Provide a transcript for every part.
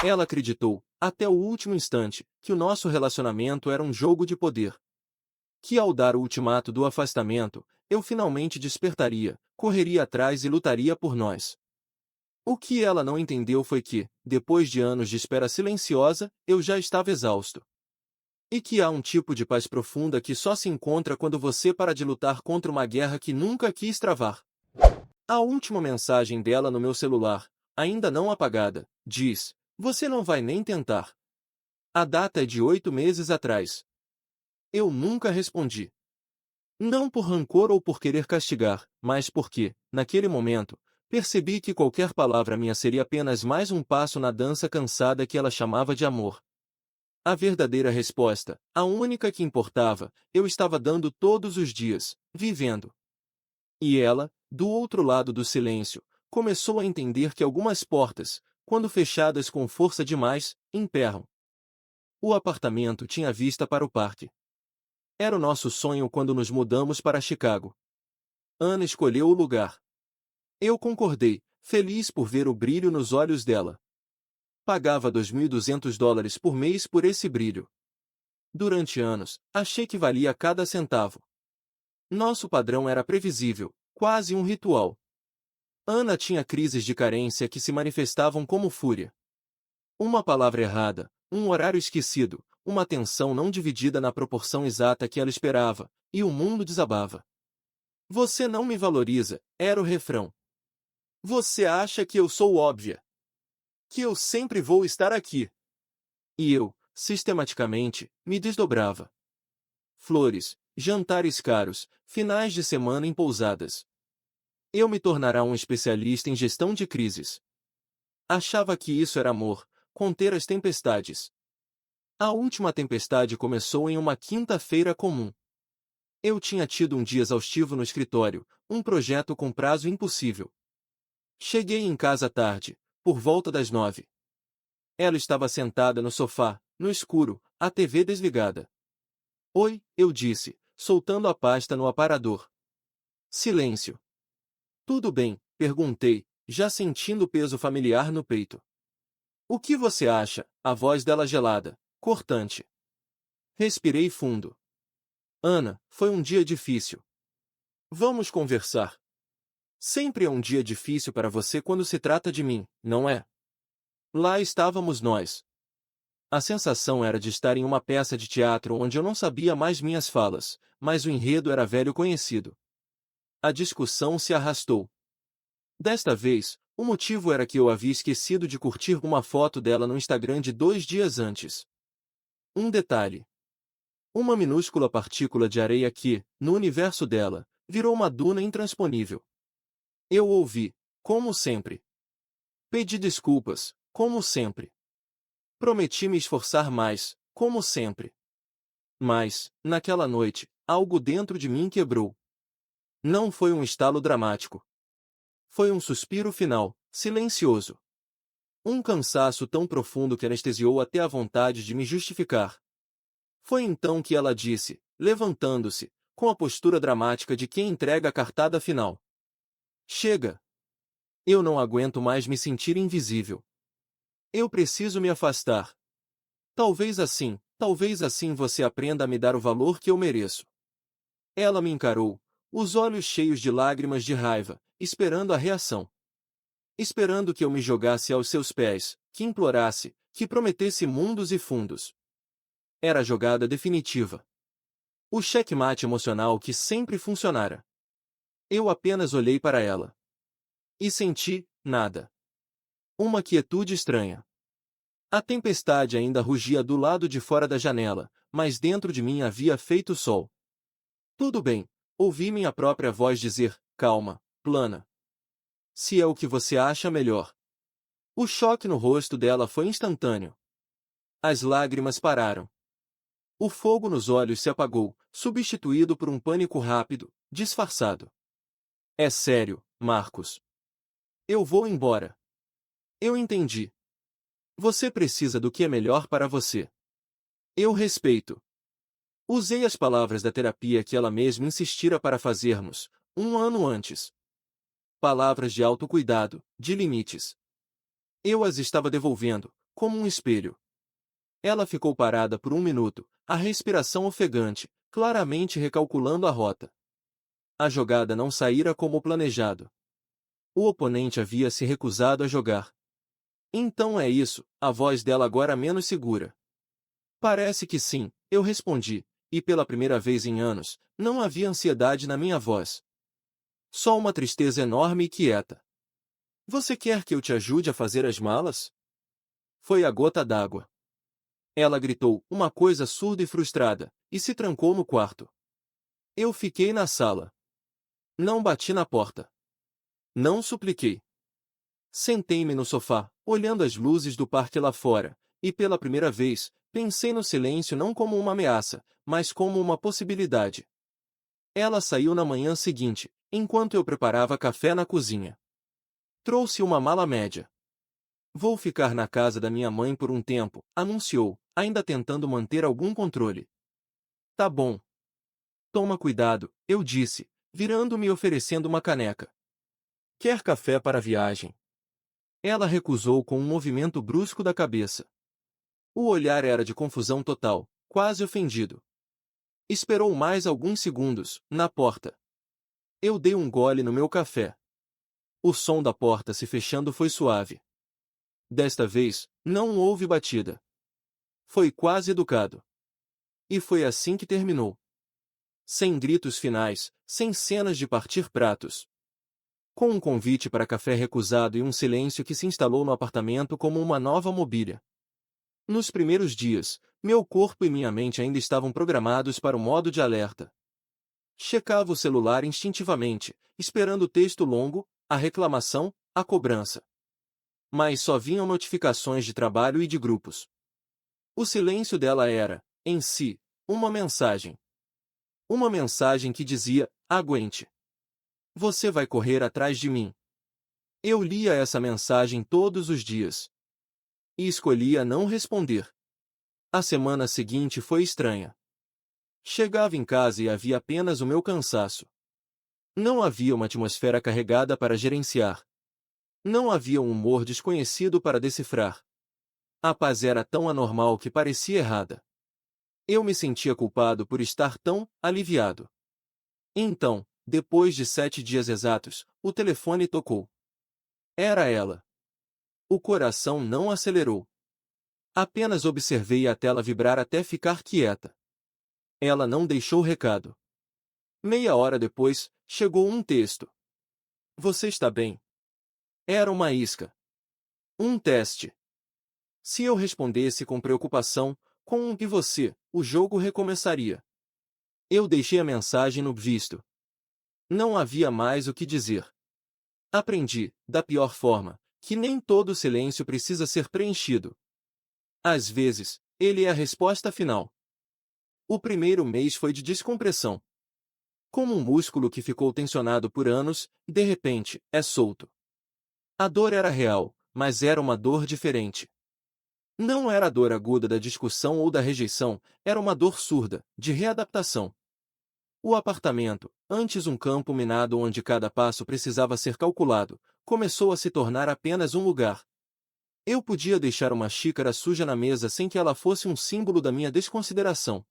Ela acreditou, até o último instante, que o nosso relacionamento era um jogo de poder. Que ao dar o ultimato do afastamento, eu finalmente despertaria, correria atrás e lutaria por nós. O que ela não entendeu foi que, depois de anos de espera silenciosa, eu já estava exausto. E que há um tipo de paz profunda que só se encontra quando você para de lutar contra uma guerra que nunca quis travar. A última mensagem dela no meu celular, ainda não apagada, diz: "Você não vai nem tentar." A data é de 8 meses atrás. Eu nunca respondi. Não por rancor ou por querer castigar, mas porque, naquele momento, percebi que qualquer palavra minha seria apenas mais um passo na dança cansada que ela chamava de amor. A verdadeira resposta, a única que importava, eu estava dando todos os dias, vivendo. E ela, do outro lado do silêncio, começou a entender que algumas portas, quando fechadas com força demais, emperram. O apartamento tinha vista para o parque. Era o nosso sonho quando nos mudamos para Chicago. Ana escolheu o lugar. Eu concordei, feliz por ver o brilho nos olhos dela. Pagava $2.200 por mês por esse brilho. Durante anos, achei que valia cada centavo. Nosso padrão era previsível, quase um ritual. Ana tinha crises de carência que se manifestavam como fúria. Uma palavra errada, um horário esquecido, uma atenção não dividida na proporção exata que ela esperava, e o mundo desabava. "Você não me valoriza", era o refrão. "Você acha que eu sou óbvia? Que eu sempre vou estar aqui?" E eu, sistematicamente, me desdobrava. Flores, jantares caros, finais de semana em pousadas. Eu me tornará um especialista em gestão de crises. Achava que isso era amor, conter as tempestades. A última tempestade começou em uma quinta-feira comum. Eu tinha tido um dia exaustivo no escritório, um projeto com prazo impossível. Cheguei em casa tarde, por volta das 9. Ela estava sentada no sofá, no escuro, a TV desligada. "Oi", eu disse, soltando a pasta no aparador. Silêncio. "Tudo bem?", perguntei, já sentindo o peso familiar no peito. "O que você acha?", a voz dela gelada, cortante. Respirei fundo. "Ana, foi um dia difícil. Vamos conversar." "Sempre é um dia difícil para você quando se trata de mim, não é?" Lá estávamos nós. A sensação era de estar em uma peça de teatro onde eu não sabia mais minhas falas, mas o enredo era velho conhecido. A discussão se arrastou. Desta vez, o motivo era que eu havia esquecido de curtir uma foto dela no Instagram de 2 dias antes. Um detalhe. Uma minúscula partícula de areia que, no universo dela, virou uma duna intransponível. Eu ouvi, como sempre. Pedi desculpas, como sempre. Prometi me esforçar mais, como sempre. Mas, naquela noite, algo dentro de mim quebrou. Não foi um estalo dramático. Foi um suspiro final, silencioso. Um cansaço tão profundo que anestesiou até a vontade de me justificar. Foi então que ela disse, levantando-se, com a postura dramática de quem entrega a cartada final: "Chega! Eu não aguento mais me sentir invisível. Eu preciso me afastar. Talvez assim você aprenda a me dar o valor que eu mereço." Ela me encarou, os olhos cheios de lágrimas de raiva, esperando a reação. Esperando que eu me jogasse aos seus pés, que implorasse, que prometesse mundos e fundos. Era a jogada definitiva. O checkmate emocional que sempre funcionara. Eu apenas olhei para ela. E senti, nada. Uma quietude estranha. A tempestade ainda rugia do lado de fora da janela, mas dentro de mim havia feito sol. "Tudo bem", ouvi minha própria voz dizer, calma, plana. "Se é o que você acha melhor." O choque no rosto dela foi instantâneo. As lágrimas pararam. O fogo nos olhos se apagou, substituído por um pânico rápido, disfarçado. "É sério, Marcos. Eu vou embora." Eu entendi. "Você precisa do que é melhor para você." Eu respeito. Usei as palavras da terapia que ela mesma insistira para fazermos, um ano antes. Palavras de autocuidado, de limites. Eu as estava devolvendo, como um espelho. Ela ficou parada por um minuto, a respiração ofegante, claramente recalculando a rota. A jogada não saíra como planejado. O oponente havia se recusado a jogar. Então é isso, a voz dela agora menos segura. Parece que sim, eu respondi, e pela primeira vez em anos, não havia ansiedade na minha voz. Só uma tristeza enorme e quieta. Você quer que eu te ajude a fazer as malas? Foi a gota d'água. Ela gritou, uma coisa surda e frustrada, e se trancou no quarto. Eu fiquei na sala. Não bati na porta. Não supliquei. Sentei-me no sofá, olhando as luzes do parque lá fora, e pela primeira vez, pensei no silêncio não como uma ameaça, mas como uma possibilidade. Ela saiu na manhã seguinte, enquanto eu preparava café na cozinha. Trouxe uma mala média. Vou ficar na casa da minha mãe por um tempo, anunciou, ainda tentando manter algum controle. Tá bom. Toma cuidado, eu disse, virando-me e oferecendo uma caneca. Quer café para a viagem? Ela recusou com um movimento brusco da cabeça. O olhar era de confusão total, quase ofendido. Esperou mais alguns segundos, na porta. Eu dei um gole no meu café. O som da porta se fechando foi suave. Desta vez, não houve batida. Foi quase educado. E foi assim que terminou. Sem gritos finais, sem cenas de partir pratos. Com um convite para café recusado e um silêncio que se instalou no apartamento como uma nova mobília. Nos primeiros dias, meu corpo e minha mente ainda estavam programados para o modo de alerta. Checava o celular instintivamente, esperando o texto longo, a reclamação, a cobrança. Mas só vinham notificações de trabalho e de grupos. O silêncio dela era, em si, uma mensagem. Uma mensagem que dizia, aguente. Você vai correr atrás de mim. Eu lia essa mensagem todos os dias. E escolhia não responder. A semana seguinte foi estranha. Chegava em casa e havia apenas o meu cansaço. Não havia uma atmosfera carregada para gerenciar. Não havia um humor desconhecido para decifrar. A paz era tão anormal que parecia errada. Eu me sentia culpado por estar tão aliviado. Então, depois de 7 dias exatos, o telefone tocou. Era ela. O coração não acelerou. Apenas observei a tela vibrar até ficar quieta. Ela não deixou recado. Meia hora depois, chegou um texto. Você está bem? Era uma isca. Um teste. Se eu respondesse com preocupação, com um e você, o jogo recomeçaria. Eu deixei a mensagem no visto. Não havia mais o que dizer. Aprendi, da pior forma, que nem todo silêncio precisa ser preenchido. Às vezes, ele é a resposta final. O primeiro mês foi de descompressão. Como um músculo que ficou tensionado por anos, de repente, é solto. A dor era real, mas era uma dor diferente. Não era a dor aguda da discussão ou da rejeição, era uma dor surda, de readaptação. O apartamento, antes um campo minado onde cada passo precisava ser calculado, começou a se tornar apenas um lugar. Eu podia deixar uma xícara suja na mesa sem que ela fosse um símbolo da minha desconsideração.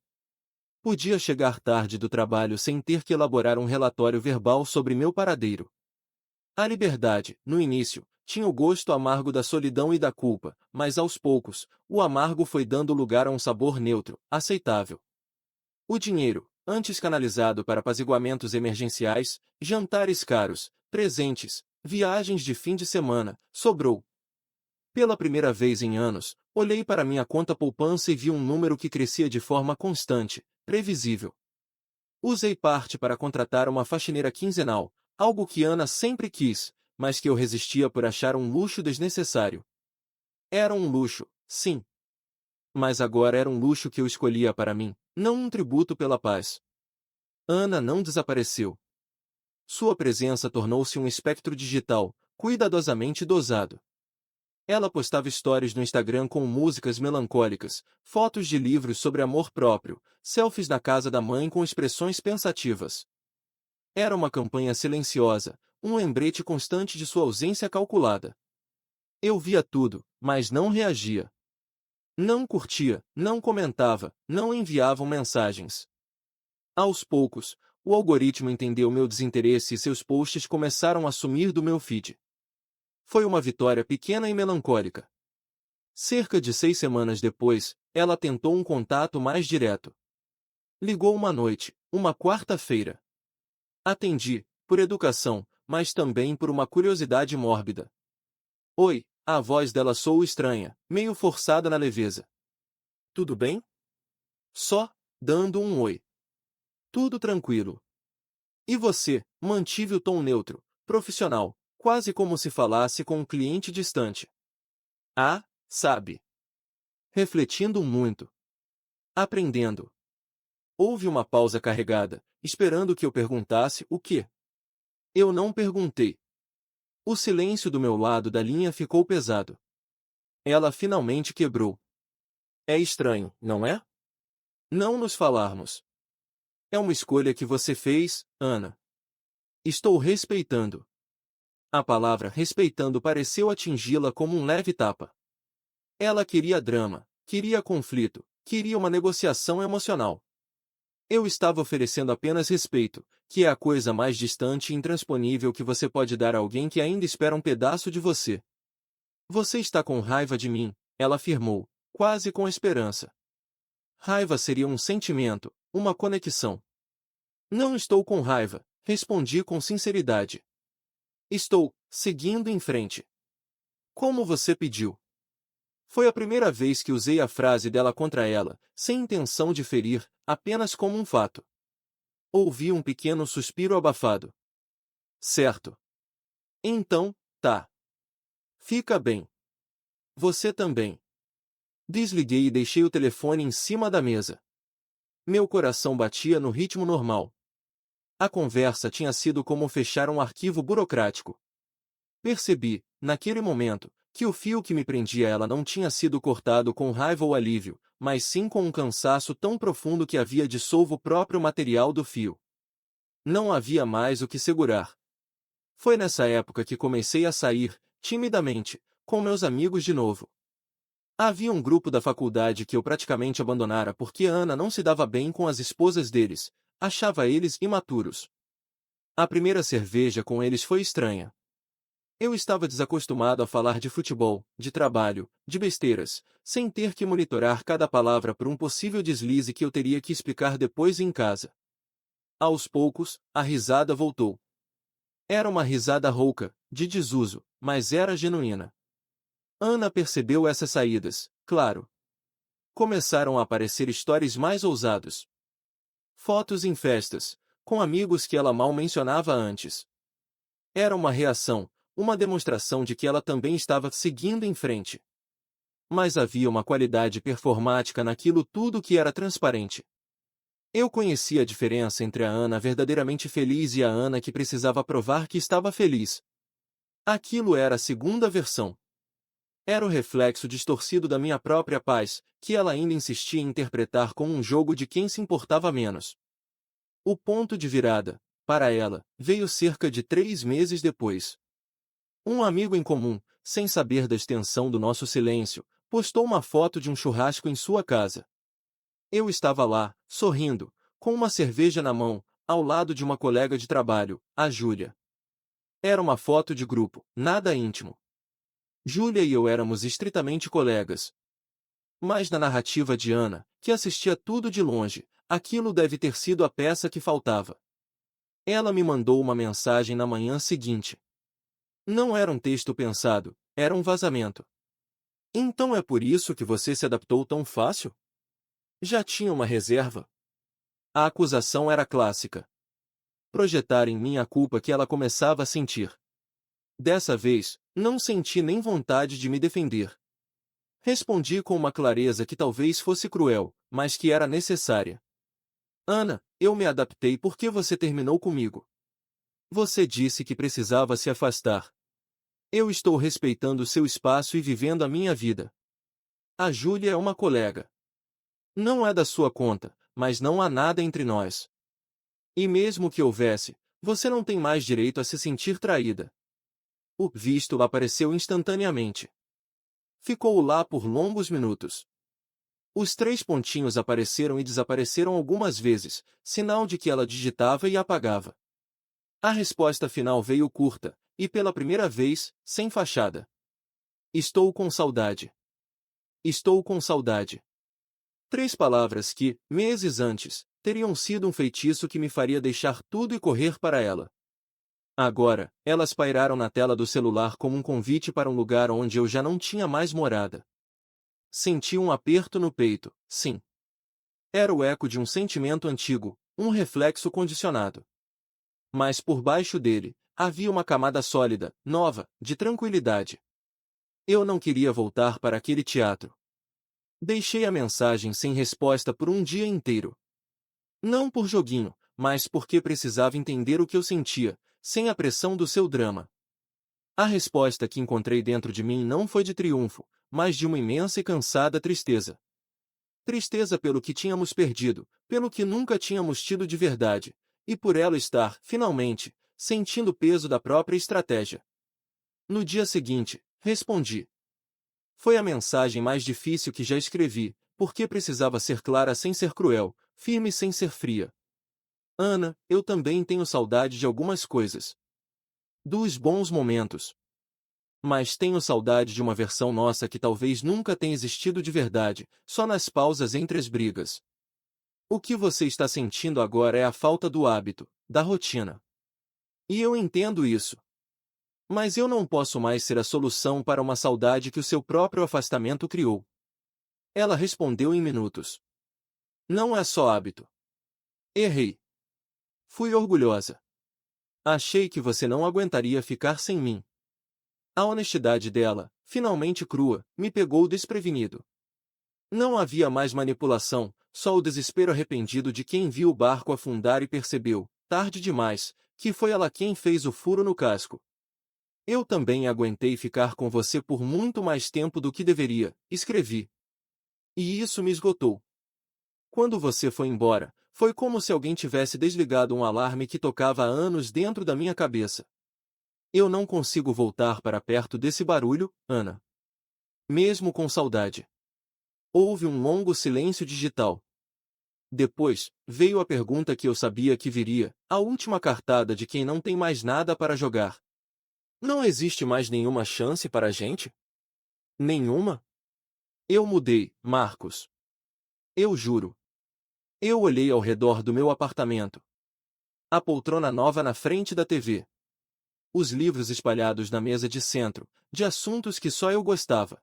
Podia chegar tarde do trabalho sem ter que elaborar um relatório verbal sobre meu paradeiro. A liberdade, no início, tinha o gosto amargo da solidão e da culpa, mas aos poucos, o amargo foi dando lugar a um sabor neutro, aceitável. O dinheiro, antes canalizado para apaziguamentos emergenciais, jantares caros, presentes, viagens de fim de semana, sobrou. Pela primeira vez em anos, olhei para minha conta poupança e vi um número que crescia de forma constante, previsível. Usei parte para contratar uma faxineira quinzenal, algo que Ana sempre quis, mas que eu resistia por achar um luxo desnecessário. Era um luxo, sim. Mas agora era um luxo que eu escolhia para mim, não um tributo pela paz. Ana não desapareceu. Sua presença tornou-se um espectro digital, cuidadosamente dosado. Ela postava stories no Instagram com músicas melancólicas, fotos de livros sobre amor próprio, selfies na casa da mãe com expressões pensativas. Era uma campanha silenciosa, um lembrete constante de sua ausência calculada. Eu via tudo, mas não reagia. Não curtia, não comentava, não enviavam mensagens. Aos poucos, o algoritmo entendeu meu desinteresse e seus posts começaram a sumir do meu feed. Foi uma vitória pequena e melancólica. Cerca de 6 semanas depois, ela tentou um contato mais direto. Ligou uma noite, uma quarta-feira. Atendi, por educação, mas também por uma curiosidade mórbida. Oi, a voz dela soou estranha, meio forçada na leveza. Tudo bem? Só, dando um oi. Tudo tranquilo. E você, mantive o tom neutro, profissional, quase como se falasse com um cliente distante. Ah, sabe. Refletindo muito. Aprendendo. Houve uma pausa carregada, esperando que eu perguntasse o quê. Eu não perguntei. O silêncio do meu lado da linha ficou pesado. Ela finalmente quebrou. É estranho, não é? Não nos falarmos. É uma escolha que você fez, Ana. Estou respeitando. A palavra respeitando pareceu atingi-la como um leve tapa. Ela queria drama, queria conflito, queria uma negociação emocional. Eu estava oferecendo apenas respeito, que é a coisa mais distante e intransponível que você pode dar a alguém que ainda espera um pedaço de você. Você está com raiva de mim, ela afirmou, quase com esperança. Raiva seria um sentimento, uma conexão. Não estou com raiva, respondi com sinceridade. Estou, seguindo em frente. Como você pediu. Foi a primeira vez que usei a frase dela contra ela, sem intenção de ferir, apenas como um fato. Ouvi um pequeno suspiro abafado. Certo. Então, tá. Fica bem. Você também. Desliguei e deixei o telefone em cima da mesa. Meu coração batia no ritmo normal. A conversa tinha sido como fechar um arquivo burocrático. Percebi, naquele momento, que o fio que me prendia a ela não tinha sido cortado com raiva ou alívio, mas sim com um cansaço tão profundo que havia dissolvo o próprio material do fio. Não havia mais o que segurar. Foi nessa época que comecei a sair, timidamente, com meus amigos de novo. Havia um grupo da faculdade que eu praticamente abandonara porque Ana não se dava bem com as esposas deles, achava eles imaturos. A primeira cerveja com eles foi estranha. Eu estava desacostumado a falar de futebol, de trabalho, de besteiras, sem ter que monitorar cada palavra por um possível deslize que eu teria que explicar depois em casa. Aos poucos, a risada voltou. Era uma risada rouca, de desuso, mas era genuína. Ana percebeu essas saídas, claro. Começaram a aparecer stories mais ousados. Fotos em festas, com amigos que ela mal mencionava antes. Era uma reação, uma demonstração de que ela também estava seguindo em frente. Mas havia uma qualidade performática naquilo tudo que era transparente. Eu conhecia a diferença entre a Ana verdadeiramente feliz e a Ana que precisava provar que estava feliz. Aquilo era a segunda versão. Era o reflexo distorcido da minha própria paz, que ela ainda insistia em interpretar como um jogo de quem se importava menos. O ponto de virada, para ela, veio cerca de 3 meses depois. Um amigo em comum, sem saber da extensão do nosso silêncio, postou uma foto de um churrasco em sua casa. Eu estava lá, sorrindo, com uma cerveja na mão, ao lado de uma colega de trabalho, a Júlia. Era uma foto de grupo, nada íntimo. Júlia e eu éramos estritamente colegas. Mas na narrativa de Ana, que assistia tudo de longe, aquilo deve ter sido a peça que faltava. Ela me mandou uma mensagem na manhã seguinte. Não era um texto pensado, era um vazamento. Então é por isso que você se adaptou tão fácil? Já tinha uma reserva? A acusação era clássica. Projetar em mim a culpa que ela começava a sentir. Dessa vez, não senti nem vontade de me defender. Respondi com uma clareza que talvez fosse cruel, mas que era necessária. Ana, eu me adaptei porque você terminou comigo. Você disse que precisava se afastar. Eu estou respeitando seu espaço e vivendo a minha vida. A Júlia é uma colega. Não é da sua conta, mas não há nada entre nós. E mesmo que houvesse, você não tem mais direito a se sentir traída. O visto apareceu instantaneamente. Ficou lá por longos minutos. Os 3 pontinhos apareceram e desapareceram algumas vezes, sinal de que ela digitava e apagava. A resposta final veio curta, e pela primeira vez, sem fachada. Estou com saudade. Estou com saudade. 3 palavras que, meses antes, teriam sido um feitiço que me faria deixar tudo e correr para ela. Agora, elas pairaram na tela do celular como um convite para um lugar onde eu já não tinha mais morada. Senti um aperto no peito, sim. Era o eco de um sentimento antigo, um reflexo condicionado. Mas por baixo dele, havia uma camada sólida, nova, de tranquilidade. Eu não queria voltar para aquele teatro. Deixei a mensagem sem resposta por um dia inteiro. Não por joguinho, mas porque precisava entender o que eu sentia, sem a pressão do seu drama. A resposta que encontrei dentro de mim não foi de triunfo, mas de uma imensa e cansada tristeza. Tristeza pelo que tínhamos perdido, pelo que nunca tínhamos tido de verdade, e por ela estar, finalmente, sentindo o peso da própria estratégia. No dia seguinte, respondi. Foi a mensagem mais difícil que já escrevi, porque precisava ser clara sem ser cruel, firme sem ser fria. Ana, eu também tenho saudade de algumas coisas. Dos bons momentos. Mas tenho saudade de uma versão nossa que talvez nunca tenha existido de verdade, só nas pausas entre as brigas. O que você está sentindo agora é a falta do hábito, da rotina. E eu entendo isso. Mas eu não posso mais ser a solução para uma saudade que o seu próprio afastamento criou. Ela respondeu em minutos. Não é só hábito. Errei. Fui orgulhosa. Achei que você não aguentaria ficar sem mim. A honestidade dela, finalmente crua, me pegou desprevenido. Não havia mais manipulação, só o desespero arrependido de quem viu o barco afundar e percebeu, tarde demais, que foi ela quem fez o furo no casco. Eu também aguentei ficar com você por muito mais tempo do que deveria, escrevi. E isso me esgotou. Quando você foi embora, foi como se alguém tivesse desligado um alarme que tocava há anos dentro da minha cabeça. Eu não consigo voltar para perto desse barulho, Ana. Mesmo com saudade. Houve um longo silêncio digital. Depois, veio a pergunta que eu sabia que viria, a última cartada de quem não tem mais nada para jogar. Não existe mais nenhuma chance para a gente? Nenhuma? Eu mudei, Marcos. Eu juro. Eu olhei ao redor do meu apartamento. A poltrona nova na frente da TV. Os livros espalhados na mesa de centro, de assuntos que só eu gostava.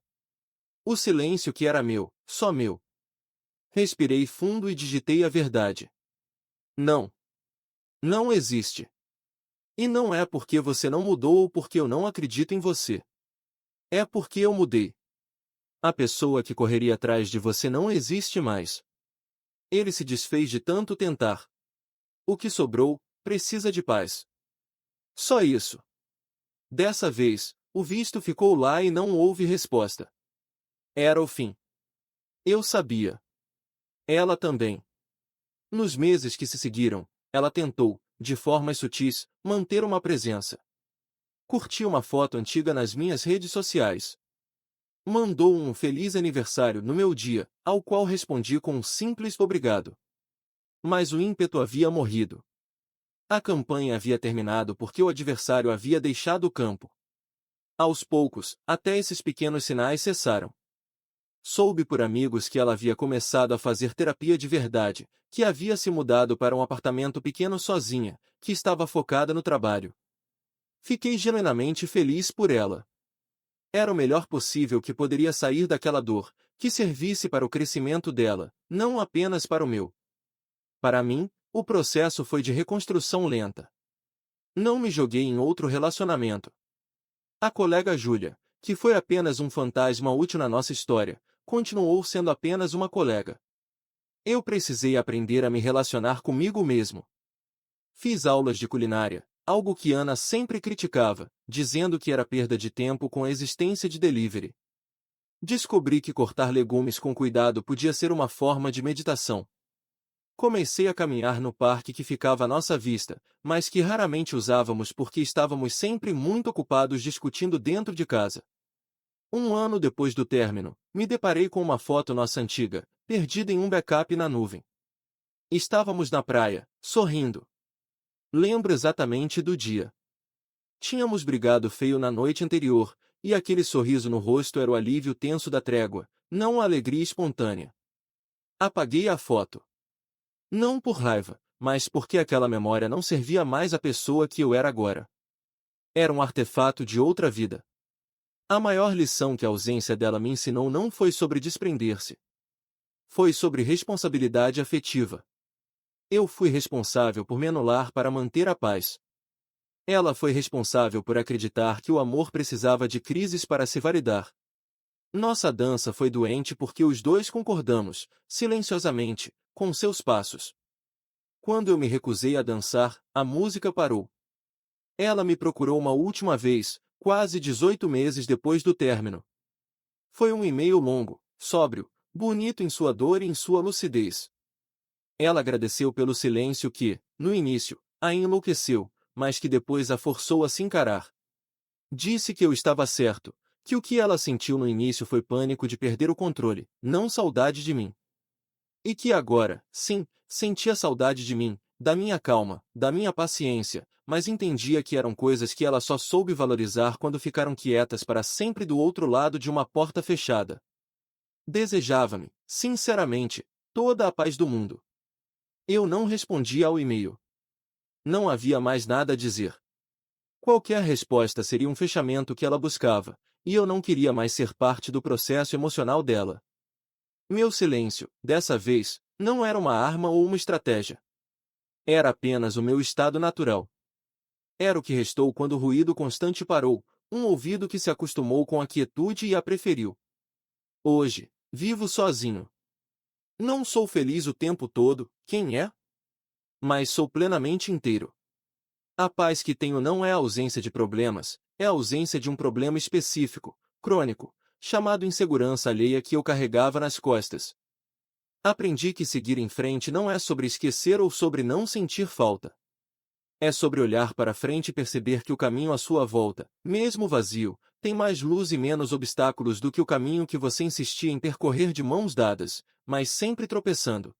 O silêncio que era meu, só meu. Respirei fundo e digitei a verdade. Não. Não existe. E não é porque você não mudou ou porque eu não acredito em você. É porque eu mudei. A pessoa que correria atrás de você não existe mais. Ele se desfez de tanto tentar. O que sobrou, precisa de paz. Só isso. Dessa vez, o visto ficou lá e não houve resposta. Era o fim. Eu sabia. Ela também. Nos meses que se seguiram, ela tentou, de formas sutis, manter uma presença. Curtiu uma foto antiga nas minhas redes sociais. Mandou um feliz aniversário no meu dia, ao qual respondi com um simples obrigado. Mas o ímpeto havia morrido. A campanha havia terminado porque o adversário havia deixado o campo. Aos poucos, até esses pequenos sinais cessaram. Soube por amigos que ela havia começado a fazer terapia de verdade, que havia se mudado para um apartamento pequeno sozinha, que estava focada no trabalho. Fiquei genuinamente feliz por ela. Era o melhor possível que poderia sair daquela dor, que servisse para o crescimento dela, não apenas para o meu. Para mim, o processo foi de reconstrução lenta. Não me joguei em outro relacionamento. A colega Júlia, que foi apenas um fantasma útil na nossa história, continuou sendo apenas uma colega. Eu precisei aprender a me relacionar comigo mesmo. Fiz aulas de culinária, algo que Ana sempre criticava, dizendo que era perda de tempo com a existência de delivery. Descobri que cortar legumes com cuidado podia ser uma forma de meditação. Comecei a caminhar no parque que ficava à nossa vista, mas que raramente usávamos porque estávamos sempre muito ocupados discutindo dentro de casa. Um ano depois do término, me deparei com uma foto nossa antiga, perdido em um backup na nuvem. Estávamos na praia, sorrindo. Lembro exatamente do dia. Tínhamos brigado feio na noite anterior, e aquele sorriso no rosto era o alívio tenso da trégua, não a alegria espontânea. Apaguei a foto. Não por raiva, mas porque aquela memória não servia mais à pessoa que eu era agora. Era um artefato de outra vida. A maior lição que a ausência dela me ensinou não foi sobre desprender-se. Foi sobre responsabilidade afetiva. Eu fui responsável por me anular para manter a paz. Ela foi responsável por acreditar que o amor precisava de crises para se validar. Nossa dança foi doente porque os dois concordamos, silenciosamente, com seus passos. Quando eu me recusei a dançar, a música parou. Ela me procurou uma última vez, quase 18 meses depois do término. Foi um e-mail longo, sóbrio, bonito em sua dor e em sua lucidez. Ela agradeceu pelo silêncio que, no início, a enlouqueceu, mas que depois a forçou a se encarar. Disse que eu estava certo, que o que ela sentiu no início foi pânico de perder o controle, não saudade de mim. E que agora, sim, sentia saudade de mim, da minha calma, da minha paciência, mas entendia que eram coisas que ela só soube valorizar quando ficaram quietas para sempre do outro lado de uma porta fechada. Desejava-me, sinceramente, toda a paz do mundo. Eu não respondia ao e-mail. Não havia mais nada a dizer. Qualquer resposta seria um fechamento que ela buscava, e eu não queria mais ser parte do processo emocional dela. Meu silêncio, dessa vez, não era uma arma ou uma estratégia. Era apenas o meu estado natural. Era o que restou quando o ruído constante parou, um ouvido que se acostumou com a quietude e a preferiu. Hoje, vivo sozinho. Não sou feliz o tempo todo, quem é? Mas sou plenamente inteiro. A paz que tenho não é a ausência de problemas, é a ausência de um problema específico, crônico, chamado insegurança alheia que eu carregava nas costas. Aprendi que seguir em frente não é sobre esquecer ou sobre não sentir falta. É sobre olhar para frente e perceber que o caminho à sua volta, mesmo vazio, tem mais luz e menos obstáculos do que o caminho que você insistia em percorrer de mãos dadas, mas sempre tropeçando.